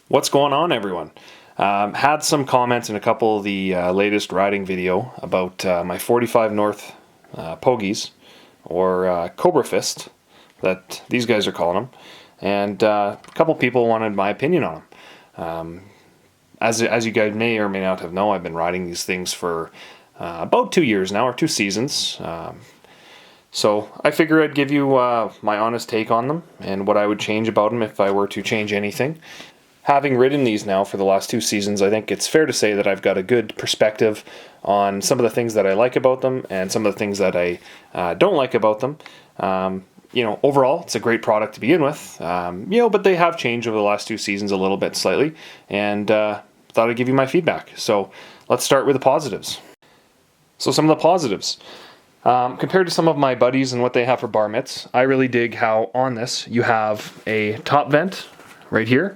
What's going on, everyone? Had some comments in a couple of the latest riding video about my 45 North Pogies, or COBRAFIST, that these guys are calling them, and a couple people wanted my opinion on them. As you guys may or may not have known, I've been riding these things for about 2 years now, or 2 seasons. So I figure I'd give you my honest take on them and what I would change about them if I were to change anything. Having ridden these now for the last 2 seasons, I think it's fair to say that I've got a good perspective on some of the things that I like about them and some of the things that I don't like about them. Overall, it's a great product to begin with, but they have changed over the last 2 seasons a little bit slightly, and thought I'd give you my feedback. So let's start with the positives. So some of the positives. Compared to some of my buddies and what they have for bar mitts, I really dig how on this you have a top vent right here.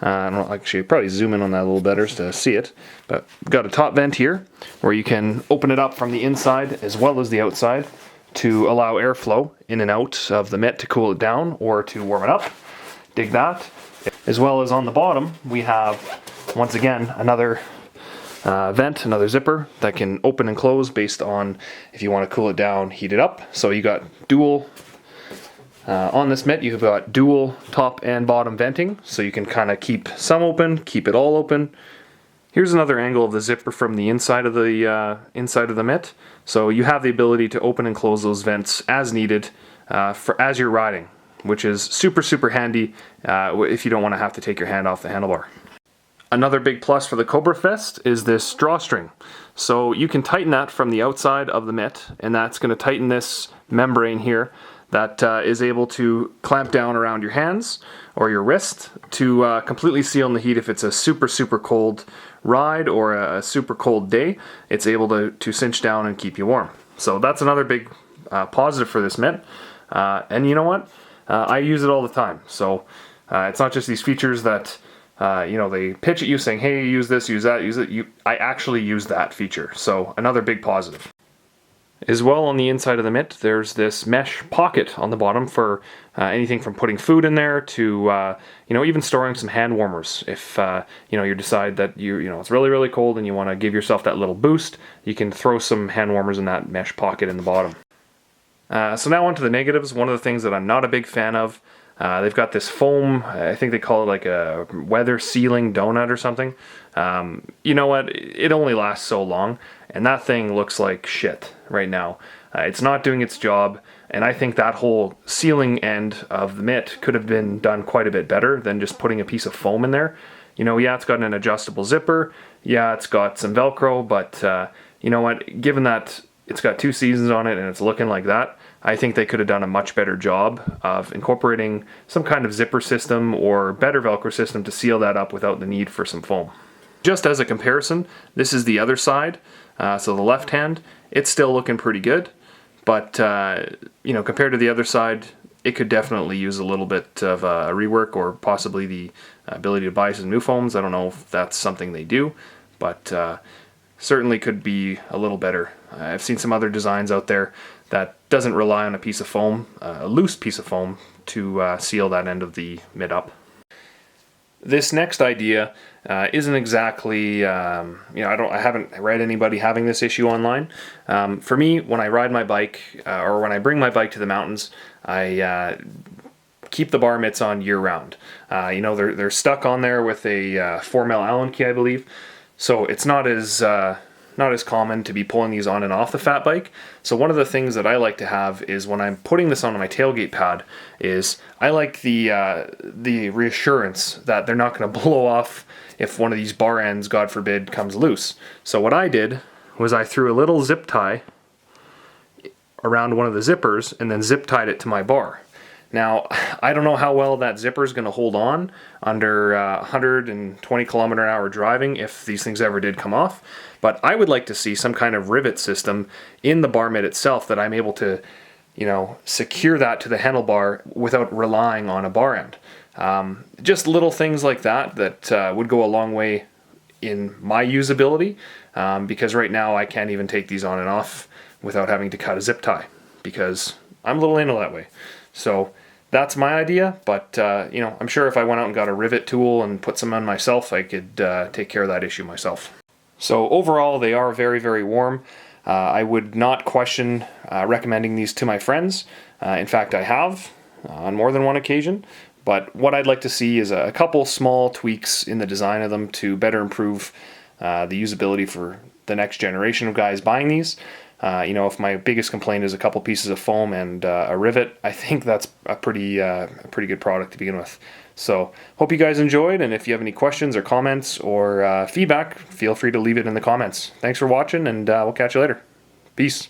I don't actually probably zoom in on that a little better to see it, but we've got a top vent here where you can open it up from the inside as well as the outside to allow airflow in and out of the mitt to cool it down or to warm it up. Dig that. As well as on the bottom, we have, once again, another vent, another zipper that can open and close based on if you want to cool it down, heat it up. So you got dual, on this mitt you've got dual top and bottom venting, so you can kind of keep some open, keep it all open. Here's another angle of the zipper from the inside of the mitt. So you have the ability to open and close those vents as needed as you're riding, which is super handy if you don't want to have to take your hand off the handlebar. Another big plus for the COBRAFIST is this drawstring. So you can tighten that from the outside of the mitt, and that's going to tighten this membrane here that is able to clamp down around your hands or your wrist to completely seal in the heat if it's a super cold ride or a super cold day. It's able to cinch down and keep you warm. So that's another big positive for this mitt. And you know what? I use it all the time. So it's not just these features that they pitch at you saying, hey, use this, use that, use it. I actually use that feature. So another big positive. As well, on the inside of the mitt, there's this mesh pocket on the bottom for anything from putting food in there to even storing some hand warmers. If you decide that it's really cold and you want to give yourself that little boost, you can throw some hand warmers in that mesh pocket in the bottom. So now on to the negatives. One of the things that I'm not a big fan of, they've got this foam, I think they call it like a weather sealing donut or something. You know what, it only lasts so long, and that thing looks like shit right now. It's not doing its job, and I think that whole sealing end of the mitt could have been done quite a bit better than just putting a piece of foam in there. It's got an adjustable zipper, it's got some Velcro, but you know what, given that it's got 2 seasons on it and it's looking like that, I think they could have done a much better job of incorporating some kind of zipper system or better Velcro system to seal that up without the need for some foam. Just as a comparison, this is the other side, so the left hand, it's still looking pretty good, but compared to the other side, it could definitely use a little bit of a rework or possibly the ability to buy some new foams. I don't know if that's something they do, but certainly could be a little better. I've seen some other designs out there that doesn't rely on a piece of foam, a loose piece of foam, to seal that end of the mitt up. This next idea isn't exactly, I haven't read anybody having this issue online. For me, when I ride my bike, or when I bring my bike to the mountains, I keep the bar mitts on year-round. They're stuck on there with a 4mm Allen key, I believe. So it's not as common to be pulling these on and off the fat bike. So one of the things that I like to have is when I'm putting this on my tailgate pad is I like the reassurance that they're not going to blow off if one of these bar ends, God forbid, comes loose. So what I did was I threw a little zip tie around one of the zippers and then zip tied it to my bar. Now, I don't know how well that zipper is going to hold on under 120 km/h driving if these things ever did come off, but I would like to see some kind of rivet system in the bar mitt itself that I'm able to, secure that to the handlebar without relying on a bar end. Just little things like that would go a long way in my usability, because right now I can't even take these on and off without having to cut a zip tie, because I'm a little anal that way. So that's my idea, but you know, I'm sure if I went out and got a rivet tool and put some on myself, I could take care of that issue myself. So overall, they are very, very warm. I would not question recommending these to my friends. In fact, I have on more than one occasion. But what I'd like to see is a couple small tweaks in the design of them to better improve the usability for the next generation of guys buying these. You know, if my biggest complaint is a couple pieces of foam and a rivet, I think that's a pretty good product to begin with. So, hope you guys enjoyed, and if you have any questions or comments or feedback, feel free to leave it in the comments. Thanks for watching, and we'll catch you later. Peace.